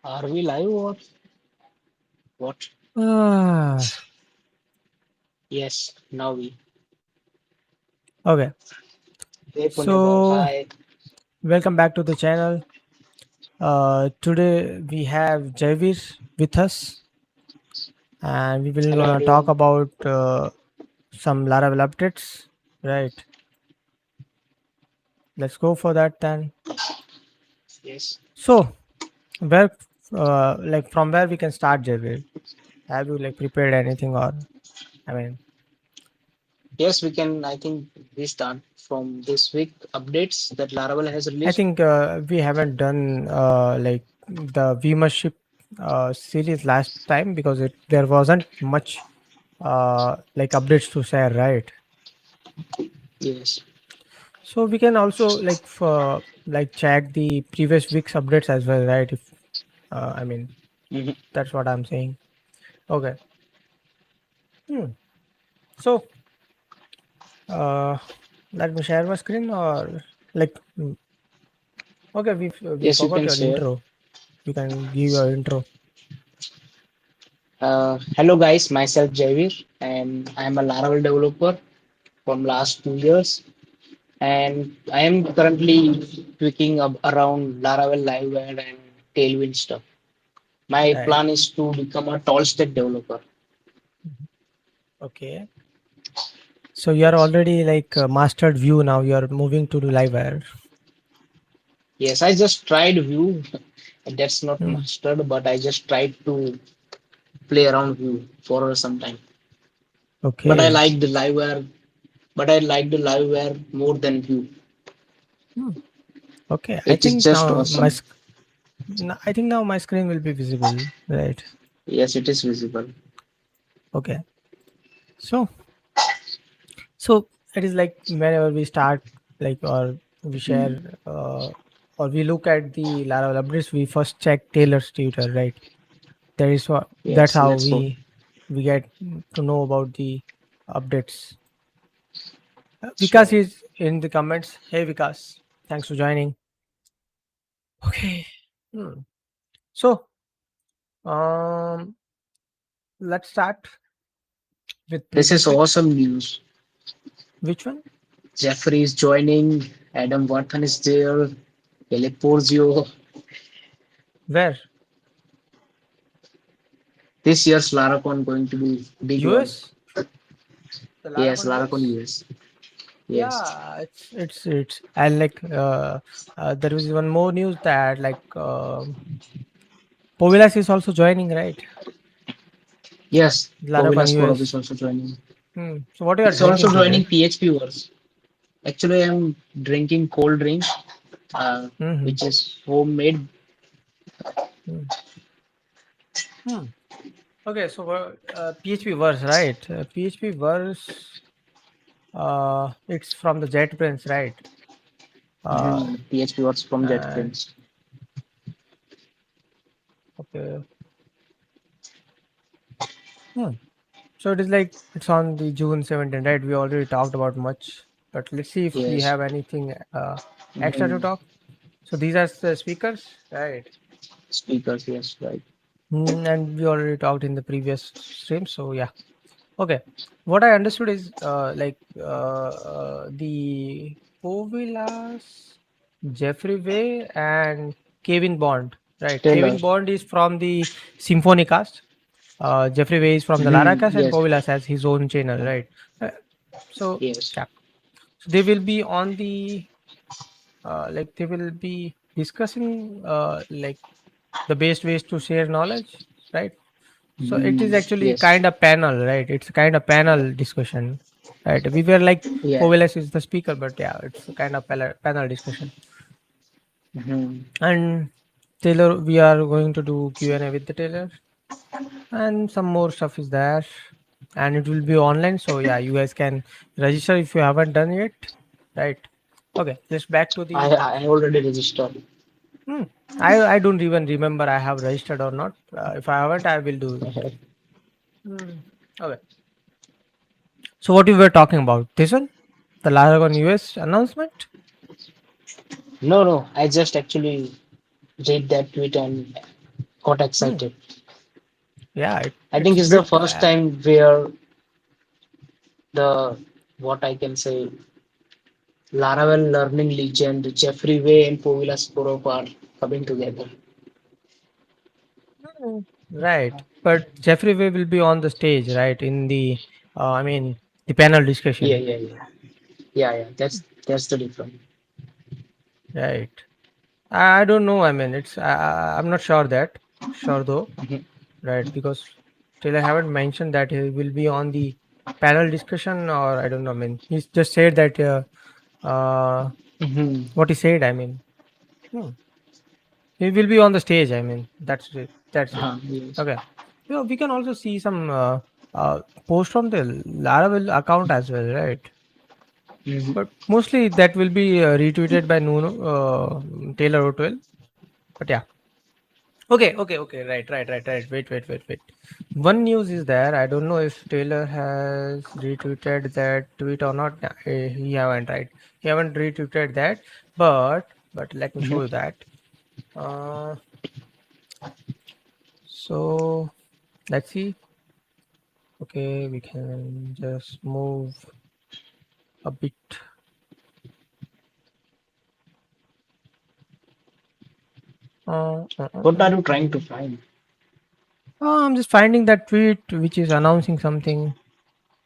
Are we live or what? Ah, Yes, now we. okay, Hey Punebar, so hi. welcome back to the channel. Today we have Javir with us, and we will Hello gonna talk everyone. about some Laravel updates. Right, let's go for that then. Yes. So, where, like, from where we can start, Javir? Have you like prepared anything, or I mean, Yes, we can, I think, restart from this week updates that Laravel has I released. think we haven't done like the viewership series last time because there wasn't much like updates to share, right? Yes. So we can also like check the previous week's updates as well, right? If I mean, Mhm. that's what I'm saying. Okay. Hmm. So uh let me share my screen, or like okay, we Yes, you forgot can your share. intro. You can give your intro. Hello guys, myself Javir and I am a Laravel developer from last 2 years and I am currently tweaking up around Laravel LiveWire and Tailwind stuff. My Right. plan is to become a tall stack developer. Mhm. Okay. So you are Yes. already like mastered Vue now. You are moving to the LiveWire. Yes, I just tried Vue. That's not Hmm. mastered, but I just tried to play around Vue for some time. But I Okay. like the liveware. But I like the liveware more than Vue. Hmm. Okay. I It is think just now awesome. I think now my screen will be visible. Right. Yes, it is visible. Okay. So so it is like whenever we start like or we share or we look at the Laravel updates, we first check Taylor's Twitter, right? That is what that's Yes, how let's go. we get to know about the updates. Vikas Sure. is in the comments. Hey Vikas, thanks for joining. Okay. Hmm. So um, let's start with This is previous week. awesome news. Which one? Jeffrey is joining. Adam Wathan is there. Philip Porzio. Where? This year's LaraCon going to be big one. US? The Yes, LaraCon LaraCon US? US. Yes. Yeah, it's and like there is one more news that like Povilas is also joining, right? Yes, LaraCon Povilas Korov is US. also joining. Hmm. So what you are He's also drinking, joining Javier? PHP Wars. Actually, I'm drinking cold drink, Mm-hmm. which is homemade. Hmm. Hmm. Okay, so PHP verse, right? PHP verse. It's from the JetBrains, right? Uh, PHP Wars from and JetBrains. okay. Hmm. So it is like it's on the June 17th, right? We already talked about much, but let's see if we Yes. have anything extra to Mhm. talk. So these are the speakers, right? Speakers, yes, right. And we already talked in the previous stream. So yeah, okay. What I understood is the Povilas, Jeffrey Way, and Kevin Bond, right? Taylor. Kevin Bond is from the Symphony cast. Jeffrey Way is from the LaraCast, and Yes. Povilas has his own channel, right? Uh, so Yes. yeah, so they will be on the like they will be discussing like the best ways to share knowledge, right? So it is actually Yes. kind of panel, right? It's a kind of panel discussion, right? We were like Yeah. Povilas is the speaker, but yeah, it's a kind of panel discussion. Mhm. And Taylor, we are going to do Q&A with the Taylor, and some more stuff is there, and it will be online. So yeah, you guys can register if you haven't done yet, right? Okay, just back to the. I already registered. Hmm, I don't even remember I have registered or not. If I haven't, I will do it. Hmm. Okay. So what we were talking about? This one, the LaraCon US announcement. No, no. I just actually read that tweet and got Hmm. excited. Yeah, I it's think a it's the bit. first time where the what I can say Laravel learning legend Jeffrey Way and Povila Sporov are coming together. Hmm. Right, but Jeffrey Way will be on the stage, right? In the, I mean, the panel Yeah, discussion, yeah, yeah, yeah, yeah. That's the difference. right? I don't know. I mean, I'm not sure that. Sure though, Mhm, right? Because still I haven't mentioned that he will be on the panel discussion, or I don't know. I mean, he's just said that. Uh, mhm. what he said. I mean, hmm, he will be on the stage. I mean, that's it. That's it. Yes. Okay. We can also see some post from the Laravel account as well, right? Mhm, But mostly that will be retweeted by Nuno Taylor O'Toole. But yeah. Okay. Right. Wait. One news is there. I don't know if Taylor has retweeted that tweet or not. Nah, he haven't, right? He haven't retweeted that. But let me show mhm. you that. Uh, so let's see. Okay, we can just move a bit. Uh, uh, uh, What are uh, you trying to uh. find? I'm just finding that tweet which is announcing something,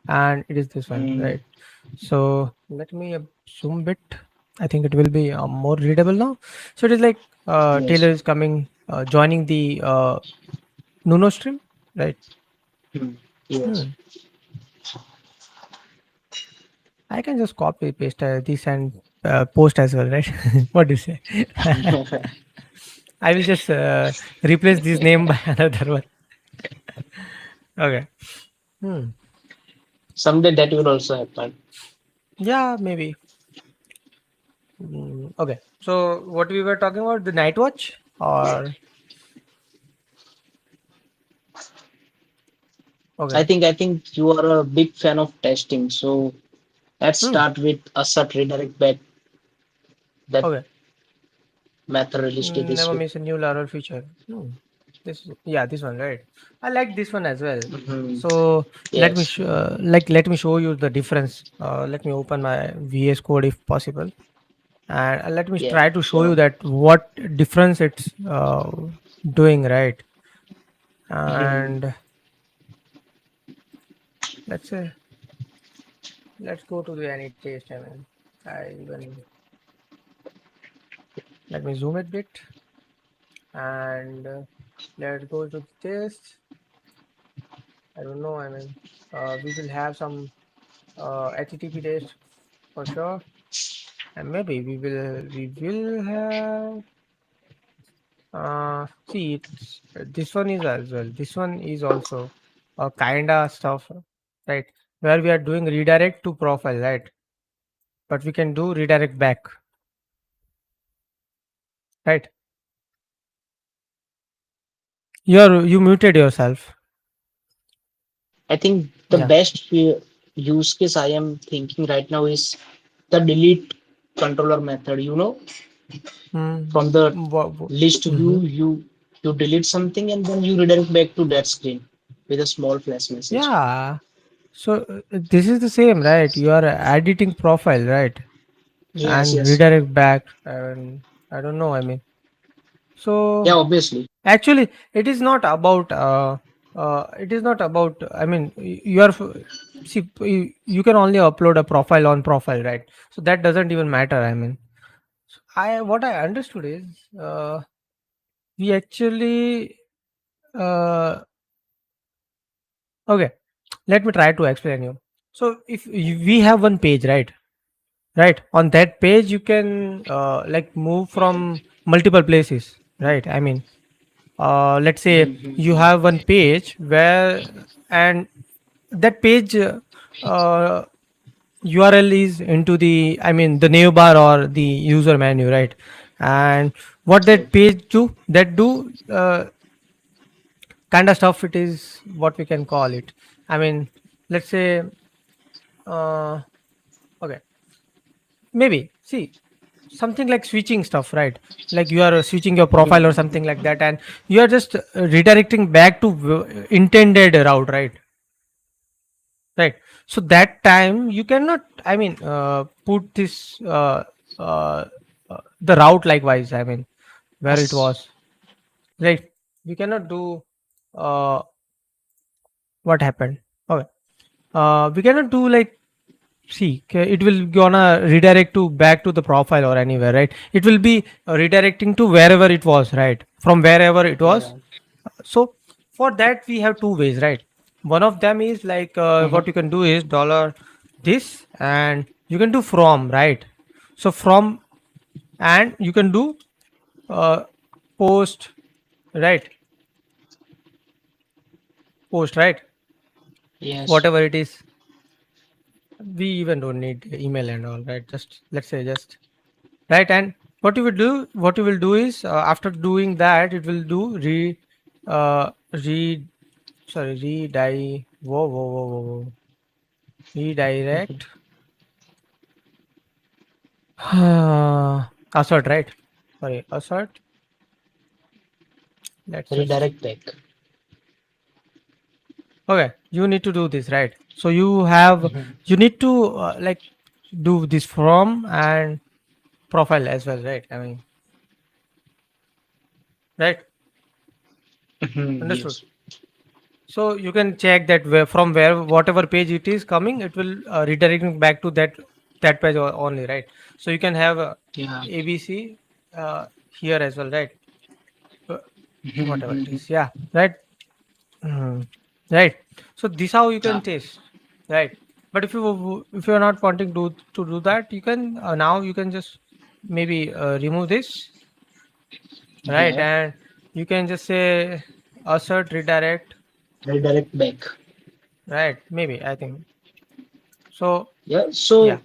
and it is this one, Mm, right? So let me zoom bit. I think it will be more readable now. So it is like yes. Taylor is coming, joining the Nuno stream, right? Mm, yes. Hmm. I can just copy paste this and post as well, right? What do you say? I will just replace this name by another one. Okay. Hmm. Someday that will also happen. Yeah, maybe. Okay. So what we were talking about, the night watch, or okay. I think you are a big fan of testing. So let's Hmm. start with Assert redirect back that Okay. method released this Never week. miss a new Laravel feature. Yeah, this one, right? I like this one as well. Mhm. So Yes. let me show you the difference. Let me open my VS Code if possible, and let me Yeah. try to show you Sure. that what difference it's doing, right? Mhm. And let's say let's go to the any taste. I mean, I even let me zoom it bit, and let's go to the test. I don't know. I mean, we will have some HTTP test for sure, and maybe we will have. See, this one is as well. This one is also a kinda stuff, right? Where we are doing redirect to profile, right? But we can do redirect back, right? You muted yourself. I think the Yeah. best use case I am thinking right now is the delete controller method. From the list Mm-hmm. view, you delete something and then you redirect back to that screen with a small flash message. Yeah. So this is the same, right? You are editing profile, right? Yes, And yes. redirect back, and I don't know. I mean, so Yeah, obviously. actually, it is not about. It is not about. I mean, you are. See, you can only upload a profile on profile, right? So that doesn't even matter. I mean, I what I understood is, we actually. Uh, okay, let me try to explain you. So if we have one page, right, on that page you can like move from multiple places, right? I mean, let's say you Mm-hmm. have one page where, and that page uh, url is into the, I mean, the navbar or the user menu, right? And what that page do, kind of stuff, it is what we can call it. I mean, let's say, uh, okay, maybe see. something like switching stuff, right? Like you are switching your profile or something like that, and you are just redirecting back to intended route, right? So that time you cannot, I mean, put this uh, the route likewise, I mean, where it Yes. was, right? We cannot do uh, what happened. Okay, we cannot do like, see, it will gonna redirect to back to the profile or anywhere, right? It will be redirecting to wherever it was, right? From wherever it Yeah. was. So for that we have two ways, right? One of them is like Mm-hmm. what you can do is dollar this, and you can do from, right? So from, and you can do uh, post, right? Post, right? Yes. Whatever it is, we even don't need email and all, right? Just let's say just, right? And what you will do is after doing that, it will do re sorry, redirect assert, right? Sorry, assert. Let's just, Redirect back. okay, you need to do this, right? So you have, Mm-hmm. you need to like do this from and profile as well, right? I mean, right? Mm-hmm. Understood. Yes. So you can check that where, from where whatever page it is coming, it will redirecting back to that page only, right? So you can have Yeah. ABC here as well, right? Uh, Whatever it Mm-hmm. is, yeah, right. Mhm. Right. So this how you can Yeah. taste, right? But if you are not wanting to do that, you can now you can just maybe remove this, right? Yeah. And you can just say assert redirect, Redirect back. right? Maybe I think so. Yeah. Yeah, So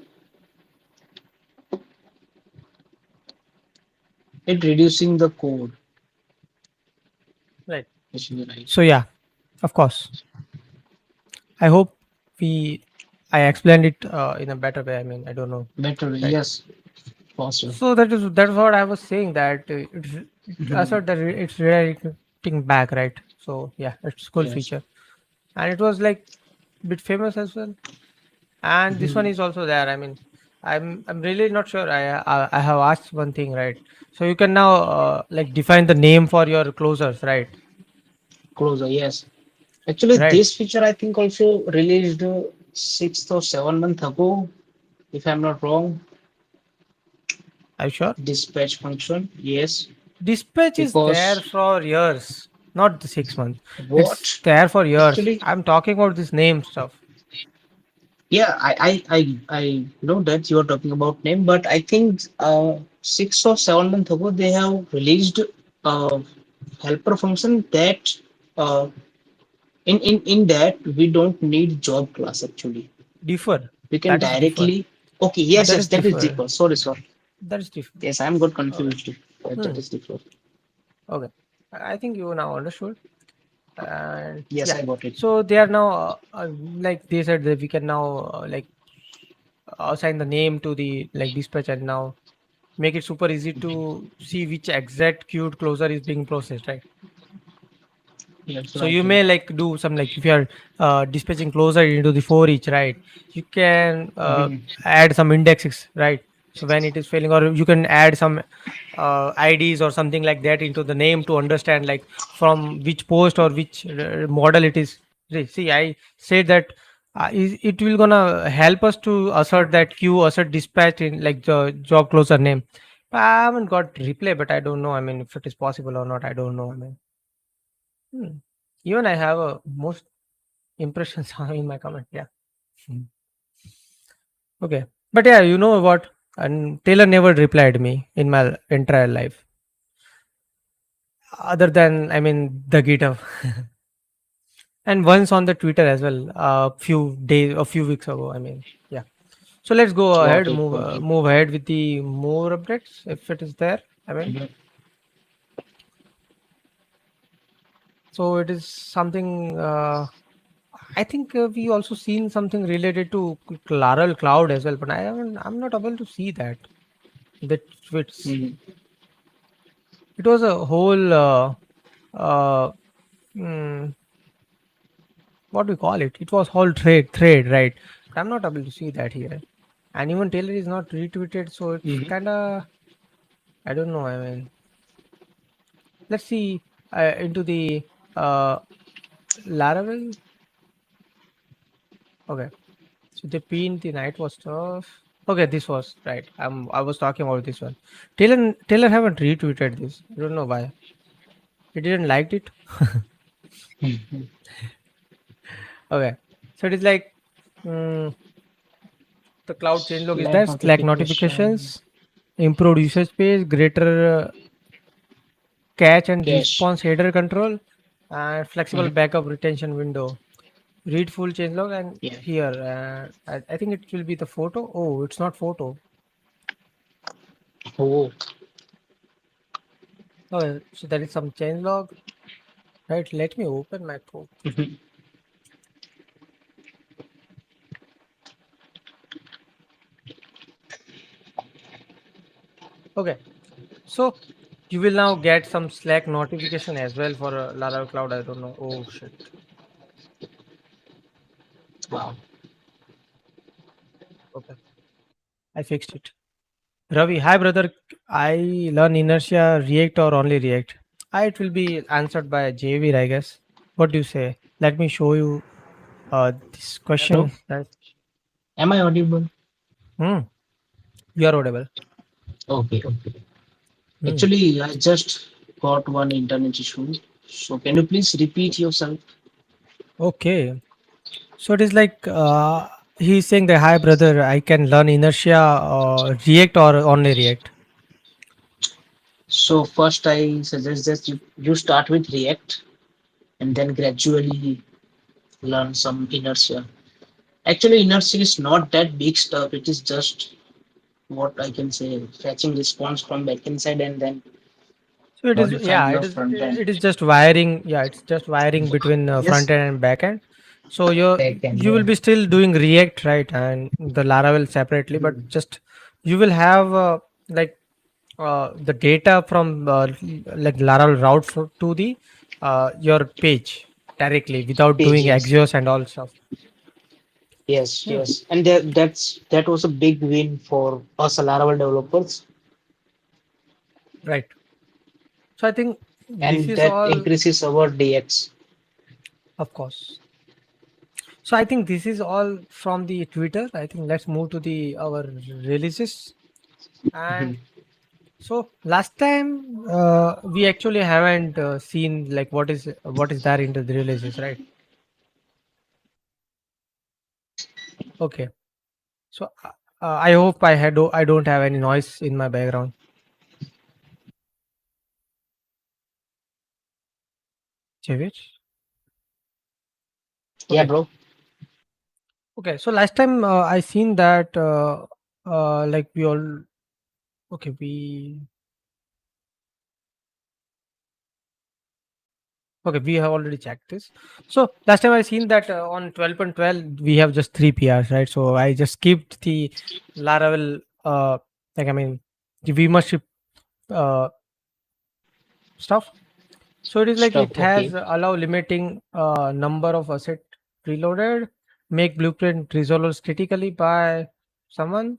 it reducing the code, right. which is right. So yeah, of course. I hope we I explained it in a better way. I mean, I don't know, Better. right? Yes. Faster. So that's what I was saying, that it Mm-hmm. assert that it's redirecting back, right? So yeah, it's cool Yes. feature, and it was like bit famous as well. And this one Mm-hmm. is also there. I mean, I'm really not sure. I have asked one thing, right? So you can now like define the name for your closers, right? Closer. Yes. Actually, Right? this feature I think also released 6 or 7 months ago, if I'm not wrong. Are you sure? Dispatch function. Yes. Dispatch is there Because for years, not the 6 months. It's what there for years. actually, I'm talking about this name stuff. yeah, I know that you are talking about name, but I think 6 or 7 months ago they have released a helper function that uh, in that we don't need job class actually. Differ. We can That is differ. directly. Okay, yes, That yes, is that is differ. deeper. Sorry, sorry. That is differ. Yes, I'm got Okay. confused. That Hmm. is deeper. Okay. I think you now understood. And Yes, yeah. I got it. So they are now like they said that we can now like assign the name to the like dispatch, and now make it super easy to see which exact queued closer is being processed, right? Yes, So right. you may like do some, like if you are dispatching closer into the for each, right? You can Mhm. add some indexes, right? So when it is failing, or you can add some IDs or something like that into the name to understand like from which post or which model it is. See, I said that it will gonna help us to assert that queue, assert dispatch in like the job closer name. I haven't got replay, but I don't know. I mean, if it is possible or not, I don't know. I mean, hmm. Even I have a most impressions in my comment. Yeah. Hmm. Okay. But yeah, you know what? And Taylor never replied me in my entire life, other than, I mean, the GitHub, and once on the Twitter as well. A few weeks ago. I mean, yeah. So let's go Got ahead, it, got it. move ahead with the more updates if it is there. I mean, Mhm. so it is something. I think we also seen something related to Laral Cloud as well, but I'm not able to see that. the tweets. Mhm. It was a whole uh, mm, what do we call it? It was whole thread, right? I'm not able to see that here. And even Taylor is not retweeted, so it's Mhm. kind of, I don't know. I mean, let's see into the uh, Laravel. Okay, so the pin the night was tough. Okay, this was right. I was talking about this one. Taylor haven't retweeted this. I don't know why. He didn't liked it. Mhm. Okay, so it is like mm, the cloud changelog is Slack there. Slack notification, notifications, improved usage space, greater catch and cache. response header control, and flexible Mhm. backup retention window. Read full changelog and Yeah. here. I think it will be the photo. Oh, it's not photo. Oh. Oh, so there is some changelog. Right. Let me open my code. Mhm. Okay. So you will now get some Slack notification as well for Laravel Cloud. I don't know. Oh shit. Wow. Okay. I fixed it. Ravi, hi brother. I learn inertia React or only React. It will be answered by JV, I guess. What do you say? Let me show you this Hello. question. Right. Am I audible? Hmm. You are audible. Okay. Okay. Hmm. Actually, I just got one internet issue. So can you please repeat yourself? Okay. So it is like he's saying that hi brother, I can learn inertia React or only React. So first, I suggest that you start with React and then gradually learn some inertia. Actually, inertia is not that big stuff. It is just what I can say, fetching response from backend side and then So it is, modifying yeah, the front end it is just wiring. Yeah, it's just wiring between yes front end and back end. So backend. you will Yeah. be still doing React, right, and the Laravel separately, but Mhm. just you will have like the data from like Laravel route to the your page directly without doing Pages. Axios and all stuff. Yes, Hmm. yes. And that was a big win for us Laravel developers, Right. So I think this and is that all, increases our DX. of course. So I think this is all from the Twitter. I think let's move to the our releases. And Mhm. so last time we actually haven't seen like what is there into the releases, right? Okay. So I hope I don't have any noise in my background. Javed? Yeah, Okay. bro. Okay. So last time I seen that like we all okay we okay, we have already checked this. So last time I seen that on 12.12 we have just three PRs, right? So I just skipped the Laravel. Like I mean, the vMership uh, stuff. So it is like Stuff. it has Okay. allow limiting number of asset preloaded, make blueprint resolvers critically by someone,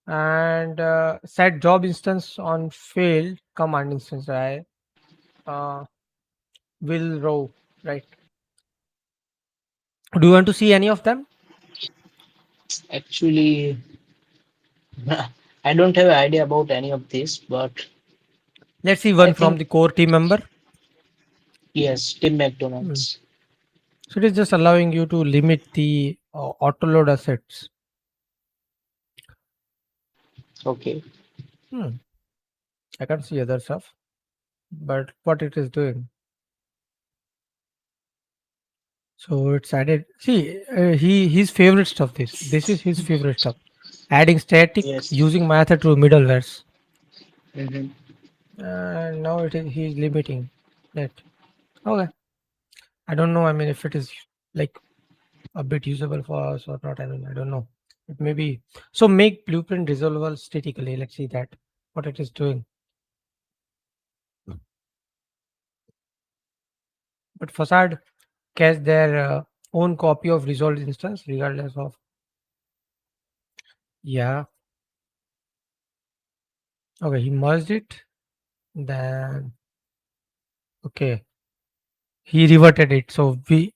and set job instance on failed command instance. Right? Uh, will row right. Do you want to see any of them? Actually, I don't have idea about any of this, but Let's see I one from think the core team member. yes, Tim Hmm. McDonald's. So it is just allowing you to limit the auto load assets. Okay. Hmm. I can't see other stuff, but what it is doing. So it's added. See, his favorite stuff. This is his favorite stuff. Adding static Yes. using method to middlewares. Hmm. And now it is he's limiting that. Okay. I don't know. I mean, if it is like a bit usable for us or not. I mean, I don't know. It may be. So make blueprint resolvable statically. Let's see that. what it is doing. But facade cache their own copy of resolved instance regardless of. Yeah. Okay, he merged it. Then okay, he reverted it. So we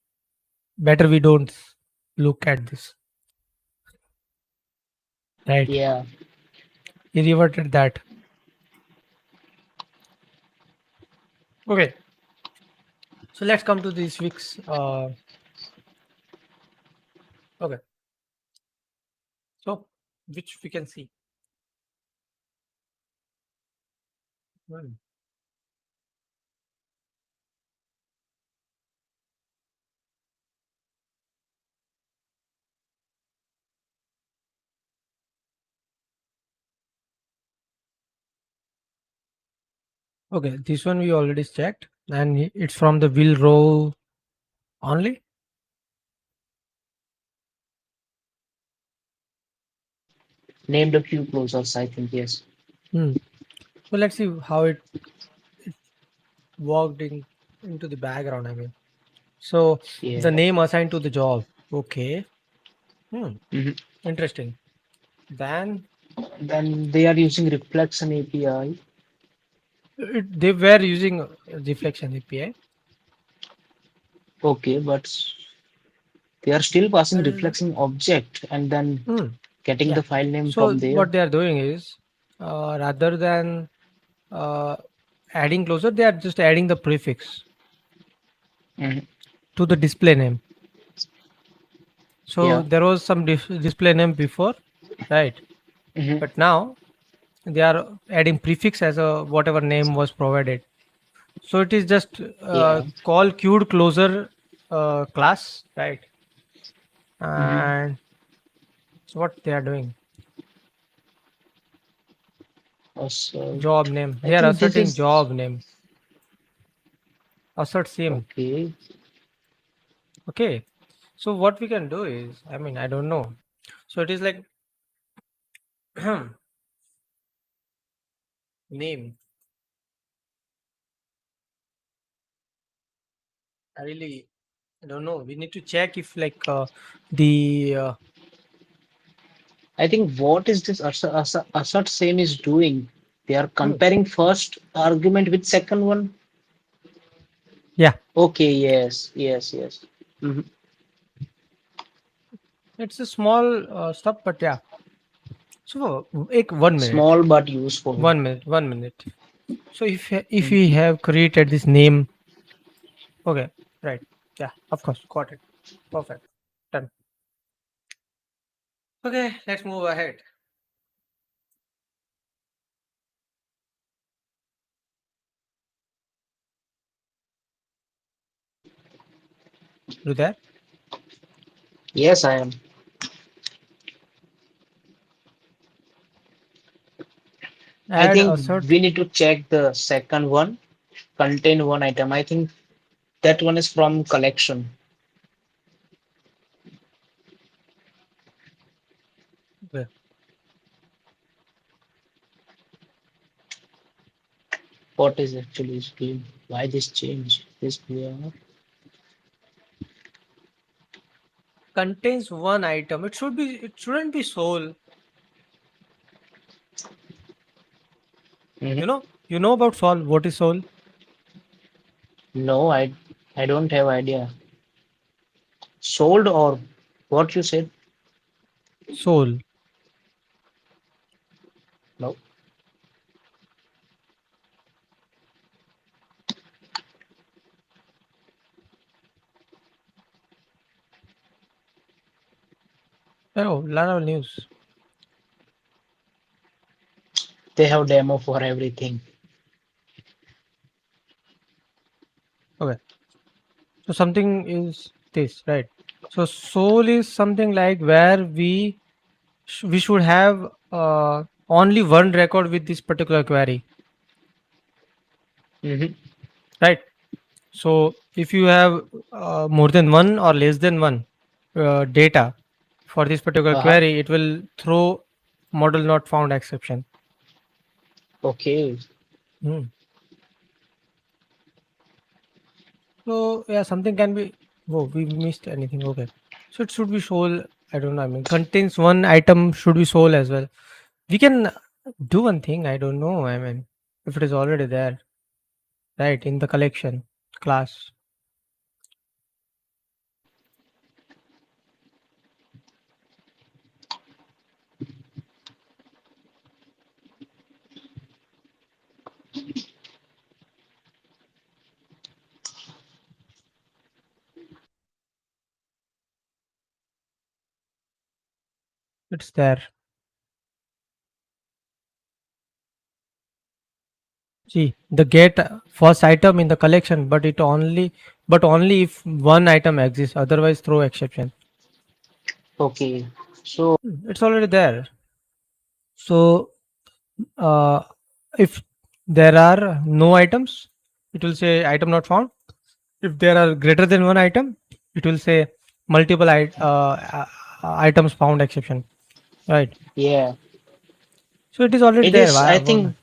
better we don't look at this. Right. Yeah. He reverted that. Okay. So let's come to this week's. Okay. So which we can see. Hmm. Okay, this one we already checked, and it's from the will row only. Named a few closures, I think, yes. Hmm. So let's see how it worked into the background. I mean, so the Yeah. name assigned to the job. Okay. Hmm. Mhm. Interesting. Then Then they are using Reflection API. they were using reflection API. Okay, but they are still passing But reflection object and then hmm. getting Yeah. the file name So from there. what they are doing is rather than uh, adding closure, they are just adding the prefix Mhm. to the display name. So Yeah. there was some display name before, right? Mhm. But now they are adding prefix as a whatever name was provided. So it is just Yeah. call queued closer class, right? Mhm. And so what they are doing, Also, job name. I They are think this asserting is job name. Assert same. okay. Okay. So what we can do is, I mean, I don't know. So it is like name. I really I don't know. We need to check if like the I think what is this assert same is doing? They are hmm, comparing first argument with second one. yeah, Okay, yes, yes, yes. Mhm. it's a small stuff, but yeah. So like 1 minute, Small but useful. 1 minute, 1 minute. So if we Mhm. have created this name, okay, right, yeah, of course, got it, perfect, done. Okay, let's move ahead. Do that. Yes, I am. I Add think assert. we need to check the second one, contain one item. I think that one is from collection. Okay. What is actually doing? Why this change? This we are. Contains one item. It should be. It shouldn't be soul. Mhm. You know about soul. What is soul? No, I don't have idea. Sold or what you said? Soul. No. Oh, Laravel news. They have demo for everything. Okay. So something is this, right? So soul is something like where we should have only one record with this particular query, Mhm. right? So if you have more than one or less than one data for this particular Uh-huh. query, it will throw model not found exception. Okay. Hmm. So yeah, something can be. Oh, we missed anything. Okay. So it should be soul. I don't know. I mean, contains one item should be soul as well. We can do one thing. I don't know. I mean, if it is already there, right, in the collection class. It's there. See, the get first item in the collection, but only if one item exists. Otherwise, throw exception. Okay. So It's already there. So, uh, if there are no items, it will say item not found. If there are greater than one item, it will say multiple items found exception. Right. yeah, So it is already it there. is. Why?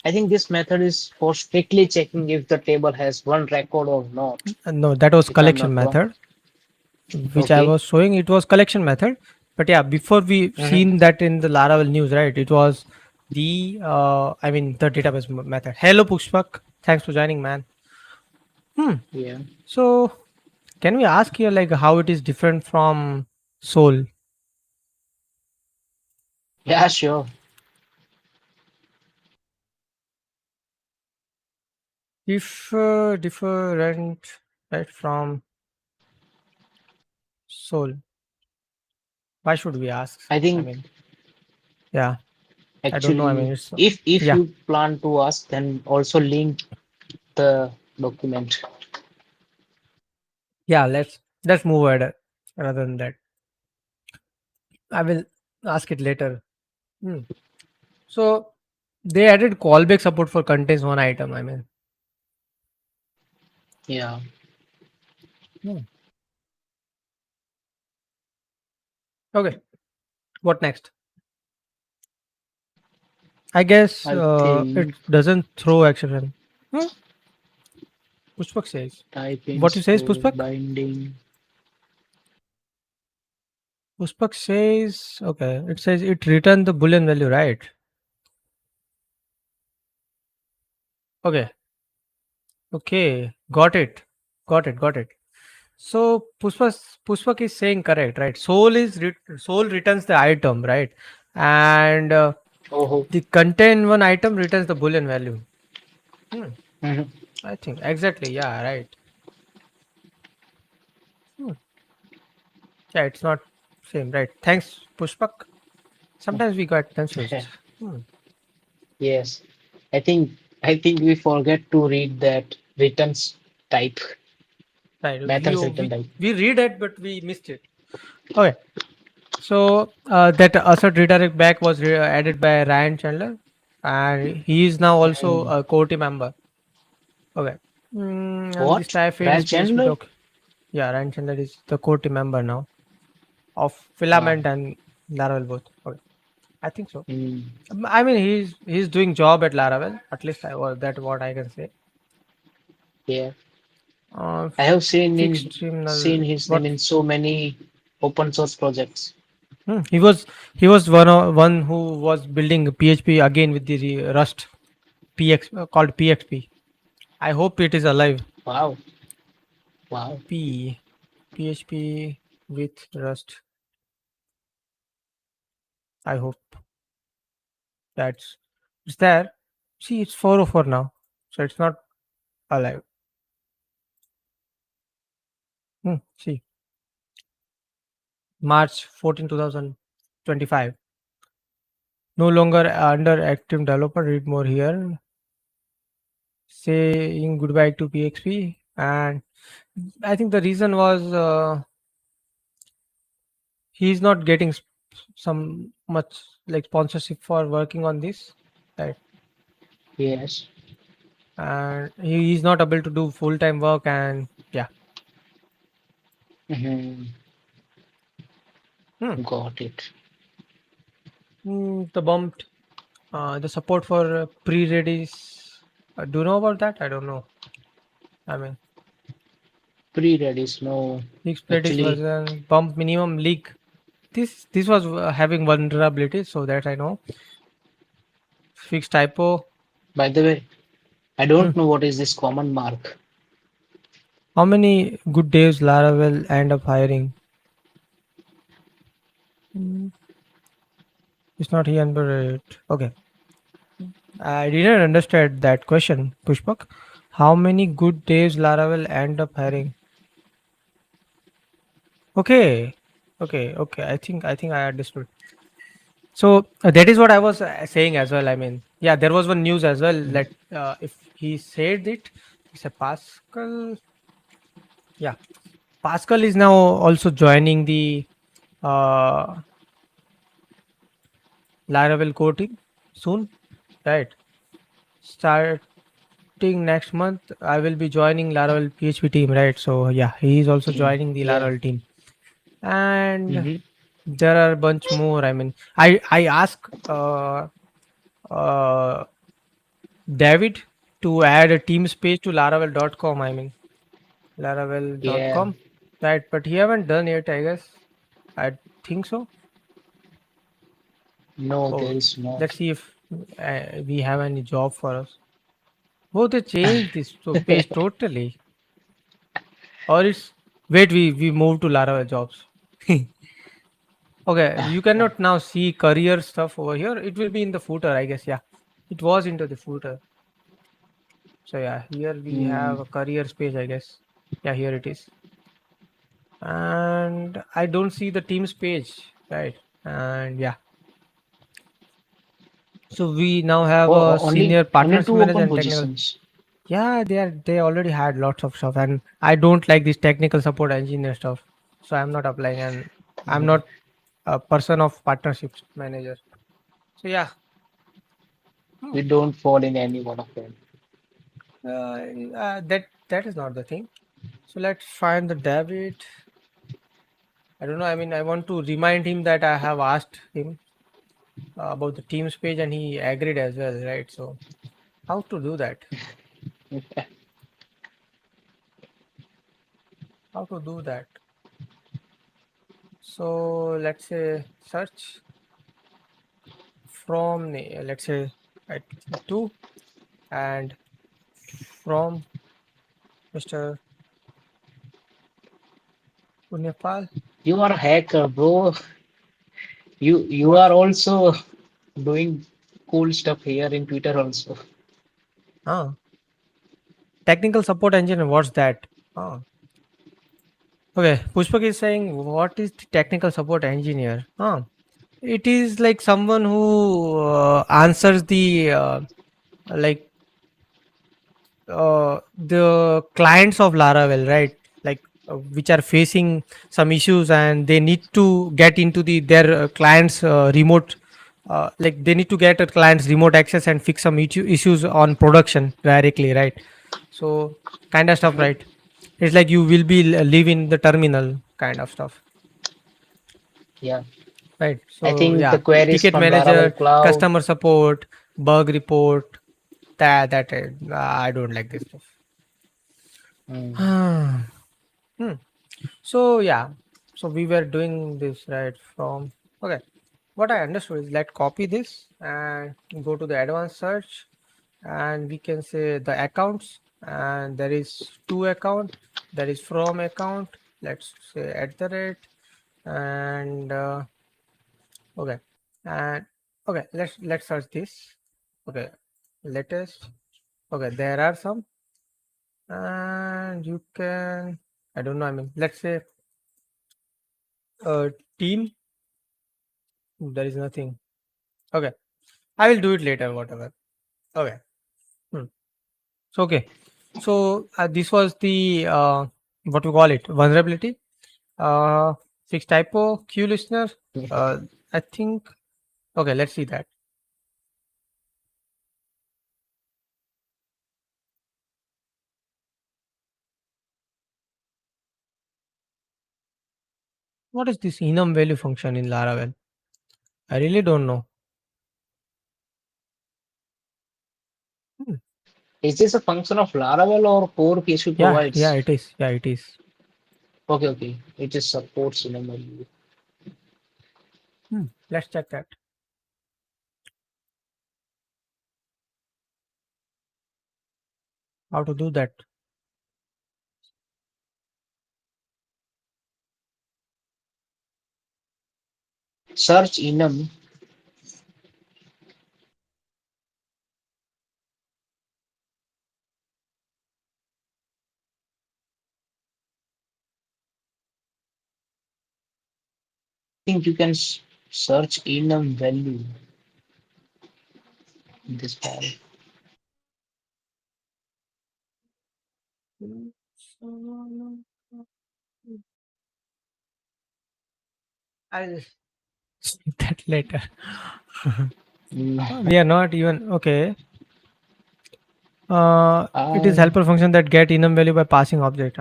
I think this method is for strictly checking if the table has one record or not. No, that was If I'm collection not wrong. method, which I Okay. was showing. It was collection method. But yeah, before we Mm-hmm. seen that in the Laravel news, right? It was I mean, the database method. Hello, Pushpak. Thanks for joining, man. Hmm. Yeah. So can we ask here like how it is different from Soul? Yeah. Sure. If different right from Soul, why should we ask? I I think mean, yeah, I don't know. I mean, actually, it's if yeah, you plan to ask, then also link the document. yeah. Let's move ahead. Rather than that, I will ask it later. Hmm. So they added callback support for contains one item. I mean, Yeah. hmm. Okay. What next? I guess I it think doesn't throw exception. Hmm? Pushpak says. type What you says, install Pushpak? binding. Pushpak says, okay, it says it returned the Boolean value, right? Okay, okay, got it. So Pushpak is saying correct, right? Soul returns the item, right? And Oh. the contain one item returns the Boolean value. Hmm, Mhm. I think exactly, yeah, right. Hmm, yeah, it's not same, right? Thanks, Pushpak. Sometimes we got confused. Hmm, Yes. I think I think we forget to read that returns type, right. methods return type. We read it, but we missed it. Okay. So that Assert redirect back was added by Ryan Chandler, and he is now also Mhm. a core team member. Okay. And this What? type Rand is PHP Chandler? doc. Yeah, Ryan Chandler is the core team member now of Wow. Filament and Laravel both. Okay. I think so. Mm. I mean, he's doing job at Laravel. At least that what I can say. Yeah. Uh, I have fixed seen terminal. his name What? in so many open source projects. He was one who was building PHP again with the Rust PX called PXP. I hope it is alive. Wow. Wow. P PHP with Rust. I hope that's it's there. See, it's 404 now, so it's not alive. See, March 14, 2025. No longer under active developer. Read more here. Saying goodbye to PXP, and I think the reason was he's not getting some much like sponsorship for working on this, right? Yes. And he's not able to do full time work, and yeah. Hmm. Hmm. Got it. The bumped. The support for pre-Redis. Do you know about that? I don't know. I mean, Pre-Redis, no. fixed Redis Actually, version, bump minimum leak. This was having vulnerability, so that I know. Fixed typo. by the way, I Hmm. don't know what is this common mark. How many good days Laravel end up hiring? Hmm, it's not here, but okay. I didn't understand that question, Pushpak. How many good days Laravel end up hiring? Okay, okay. I think I understood. So that is what I was saying as well. I mean, yeah, there was one news as well that if he said it, he said Pascal. Yeah, Pascal is now also joining the uh, Laravel courting soon, right? Starting next month, I will be joining Laravel PHP team, right? So yeah, he is also Team. joining the Yeah. Laravel team, and Mm-hmm. there are a bunch more. I mean, I ask uh, David to add a team space to Laravel.com. I mean, Yeah. Laravel.com, right? But he haven't done it, I guess. I think so. No, there Oh, is no. let's see if we have any job for us. Oh, they changed this to page totally. Or it's wait, we move to Laravel jobs. Okay, you cannot now see career stuff over here. It will be in the footer, I guess. Yeah, it was into the footer. So yeah, here we Hmm. have a career page, I guess. Yeah, here it is. And I don't see the teams page, right? And yeah, so we now have a Only senior only partnership two manager open and technical. positions. Yeah, they already had lots of stuff, and I don't like this technical support engineer stuff, so I'm not applying, and I'm not a person of partnerships manager. So yeah, hmm, We don't fall in any one of them. that is not the thing. So let's find the David. I don't know. I mean, I want to remind him that I have asked him about the Teams page, and he agreed as well, right? So how to do that? How to do that? So let's say search from let's say at two and from Mr. Nepal. You are a hacker, bro. You What? are also doing cool stuff here in Twitter also. Ah, technical support engineer. What's that? Ah, okay. Pushpak is saying, what is the technical support engineer? Ah, it is like someone who answers the like the clients of Laravel, right? Like which are facing some issues and they need to get into their clients remote, like they need to get a client's remote access and fix some issues on production directly, right? So kind of stuff, right? It's like you will be live in the terminal kind of stuff, Yeah. right? I So think the yeah, queries ticket from Laravel manager, Cloud. customer support, bug report. I don't like this stuff. Hmm. Hmm. So yeah, so we were doing this right from okay. What I understood is let's copy this and go to the advanced search, and we can say the accounts, and there is two account, there is from account. Let's say at the rate, and okay, and okay. Let's search this. Okay, latest. Okay, there are some, and you can. I don't know. I mean, let's say team. There is nothing. Okay. I will do it later, whatever. Okay. Hmm. So, okay. So, this was the, what we call it, vulnerability. Uh, Fixed typo, Q listener. Uh, I think, okay, let's see that. What is this enum value function in Laravel? I really don't know. Is this a function of Laravel or core PHP Yeah, provides? it is. Yeah, it is. Okay, okay. It just supports value. Let's check that. How to do that? Search enum. Think you can search enum value in this file. I'll see that later. Mm, We are not even okay. It is uh, helper function that get enum value by passing object.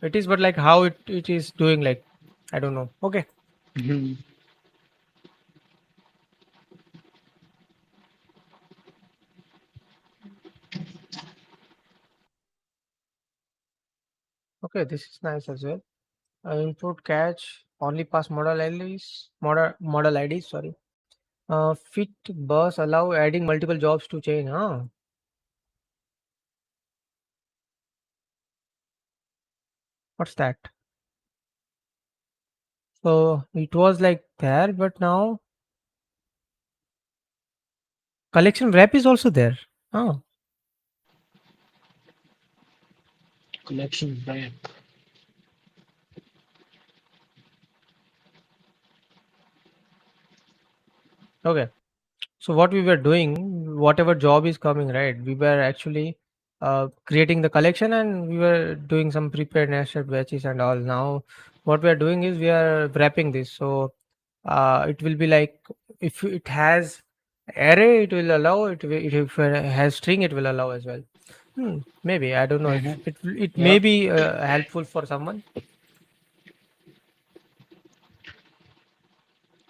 It is, but like how it is doing, like I don't know. Okay. mhm. Okay, this is nice as well. Input catch only pass model IDs. Sorry. Fit bus allow adding multiple jobs to chain. What's that? So it was like there, but now collection wrap is also there. Oh, Collection wrap. okay. So what we were doing, whatever job is coming, right? We were actually creating the collection, and we were doing some prepared nested batches and all. Now, what we are doing is we are wrapping this. So it will be like if it has array, it will allow it. If it has string, it will allow as well. Maybe I don't know if Mhm. it may Yeah. be helpful for someone.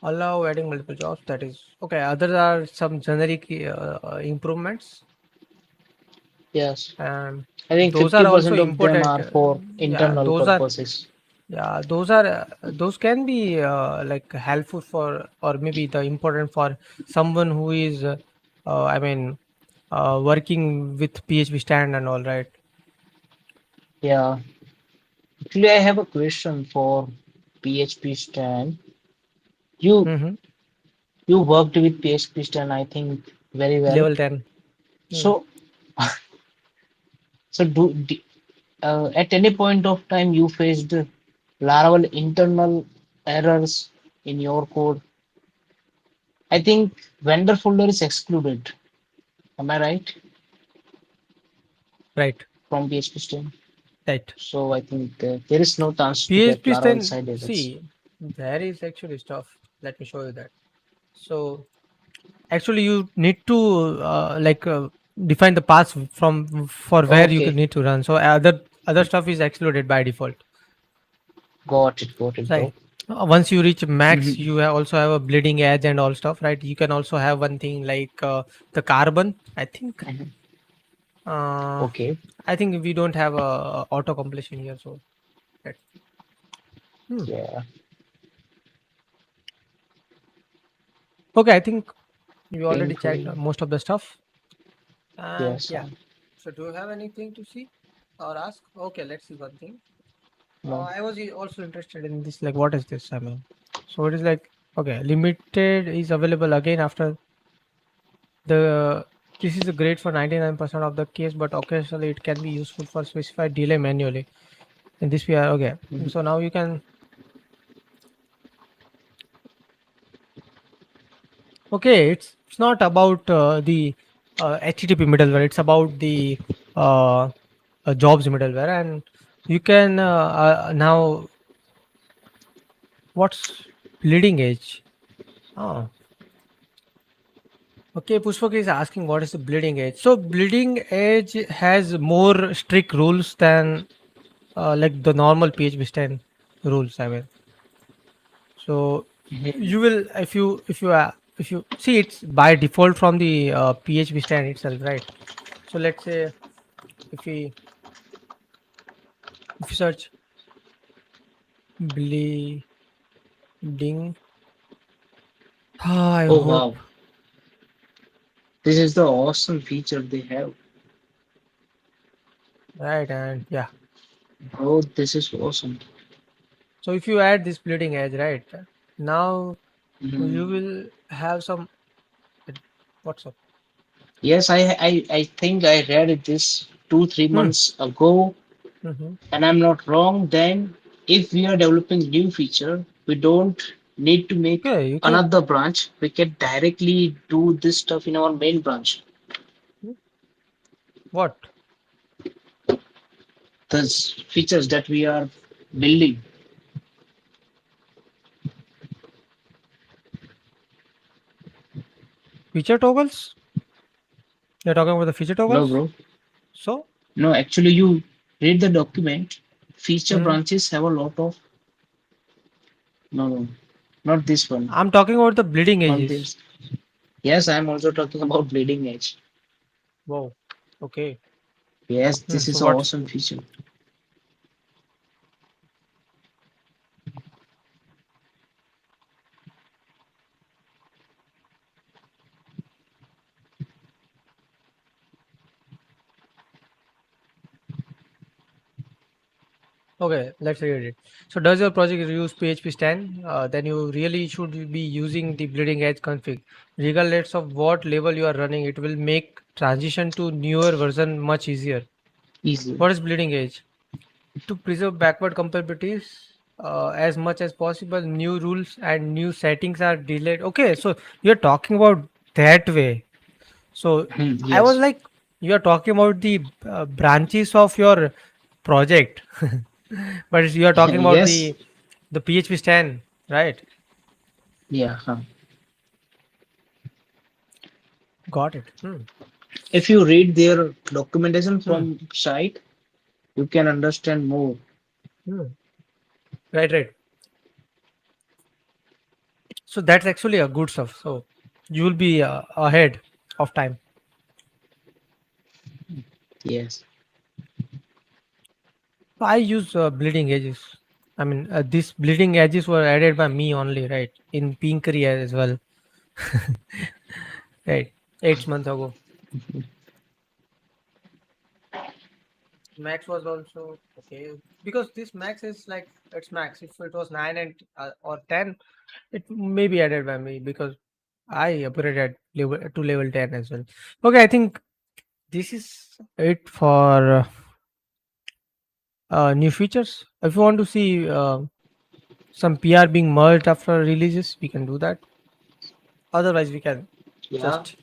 Allow adding multiple jobs. That is okay. Others are some generic improvements. Yes. And I think those are also 50% of them important. are for Yeah, internal purposes. those can be like helpful for, or maybe the important for someone who is I mean working with PHP stand and all, right? Yeah. Actually, I have a question for PHP Stan. You Mm-hmm. you worked with PHP Stan, I think, very well. Level 10. Hmm. So, so at any point of time you faced Laravel internal errors in your code? I think vendor folder is excluded. Am I right? Right, From PHP Stan. right. So I think there is no chance to get PHP Laravel stand, side errors. see, there is actually stuff. Let me show you that. So actually, you need to define the paths from for where you Okay, need to run. So other stuff is excluded by default, got it, bro. right? Once you reach max, Mhm, you also have a bleeding edge and all stuff, right? You can also have one thing like the carbon. mhm. Uh, Okay, I think we don't have a auto completion here, so that, hmm. yeah, Okay. I think you already checked painful. most of the stuff, and Yes, yeah. So do you have anything to see or ask? Okay, let's see one thing. no. I was also interested in this. Like, what is this? I mean, so it is like, okay, limited is available again after the. This is a great for 99% of the case, but occasionally it can be useful for specified delay manually. In this we are okay. Mhm, So now you can. Okay, it's not about the HTTP middleware. It's about the uh, jobs middleware, and you can now what's bleeding edge. Oh, okay, Pushpak is asking what is the bleeding edge. So bleeding edge has more strict rules than like the normal PHP stand rules. I mean, so mhm. you will if you see it's by default from the PHP stand itself, right? So let's say if we search bleeding, I Oh hope. wow, this is the awesome feature they have. Right, and yeah. Oh, this is awesome. So if you add this bleeding edge, right, now you Mhm. will have some. What's up? Yes, I think I read this 2 3 Hmm. months ago, Mm-hmm. and I'm not wrong. Then, if we are developing new feature, we don't need to make Okay, you can. another branch. We can directly do this stuff in our main branch. Hmm, what? The features that we are building. Feature toggles? You're talking about the feature No, toggles? bro. So, No, actually, you read the document. Feature hmm, branches have a lot of. No, no, not this one. I'm talking about the bleeding Not edges. this. Yes, I'm also talking about bleeding edge. Wow. Okay. Yes, Hmm, this so is an what's awesome feature. okay? Let's read it. So, does your project use PHP stand? Then you really should be using the bleeding edge config, regardless of what level you are running. It will make transition to newer version much easier. Easy. What is bleeding edge? To preserve backward compatibilities as much as possible, new rules and new settings are delayed. Okay, so you're talking about that way. So I was Yes. like, you're talking about the branches of your project, but you are talking about Yes. the PHP stand, right? Yeah. Got it. Hmm. If you read their documentation Hmm. from site, you can understand more. Hmm. Right, right. So that's actually a good stuff. So you will be ahead of time. Yes. I use bleeding edges. I mean, these bleeding edges were added by me only, right? In Pinkery as well, right? 8 months ago. Max was also okay because this max is like it's max. If it was 9 and or 10, it may be added by me because I upgraded level to level 10 as well. Okay, I think this is it for new features. If you want to see some PR being merged after releases, we can do that. Otherwise, we can Yeah. just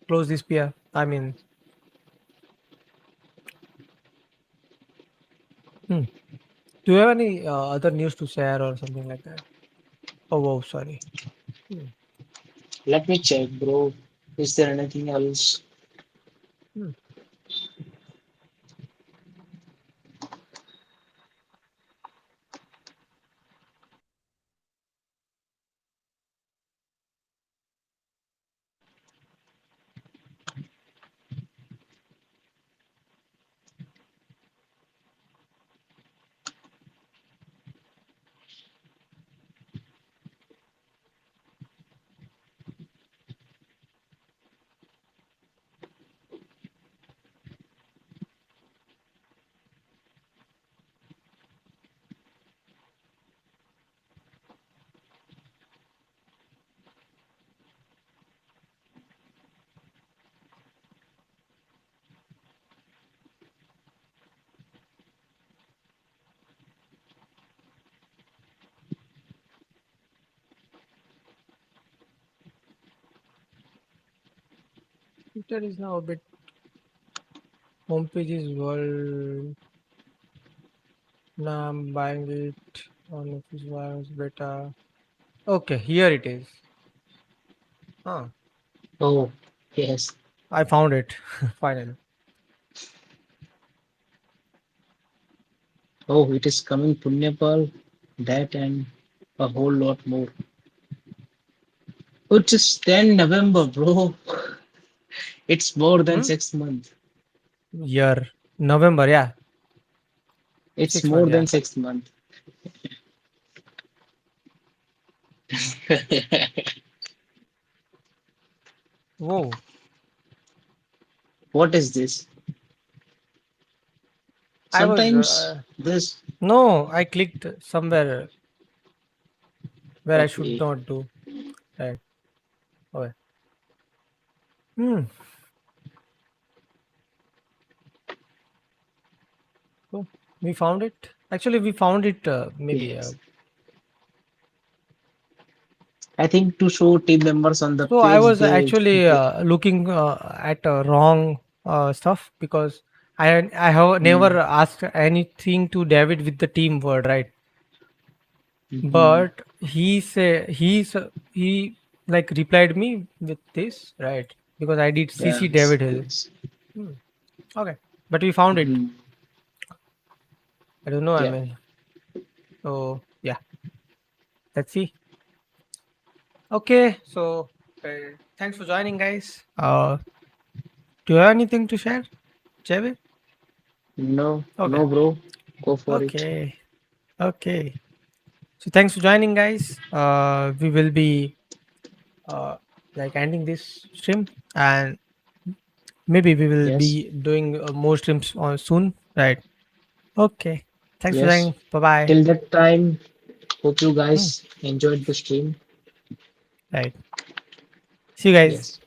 close this PR. I mean, hmm. Do you have any other news to share or something like that? Oh, wow, sorry. Hmm. Let me check, bro. Is there anything else? Hmm. Twitter is now a bit homepage is world. Now I'm buying it on office virus beta. Okay, here it is. Huh. Oh, yes. I found it finally. Oh, it is coming Punyapal, that and a whole lot more. Which is 10 November, bro. It's more than Hmm? 6 months. Year. November, yeah. It's 6 months, more yeah. than 6 months. Whoa. What is this? I was Sometimes this. no, I clicked somewhere where I should Okay. not do. Right. Okay. Hmm. Cool. We found it. Actually, we found it maybe. Yes. I think to show team members on the So I page, was actually they looking at wrong stuff because I have never mm, asked anything to David with the team word, right? mhm. But he like replied me with this, right? Because I did CC Yes, David Hill. yes. Hmm. Okay, but we found it. Mhm. I don't know. I Yeah. mean, so yeah, let's see. Okay, so thanks for joining, guys. Do you have anything to share, Javid? No, Okay, no, bro. Go for it. okay, okay. So thanks for joining, guys. We will be uh, like ending this stream, and maybe we will Yes, be doing more streams on soon, right? Okay. Thanks for yes. joining. Bye bye. Till that time, hope you Hmm. guys enjoyed the stream. Right. See you guys. Yes.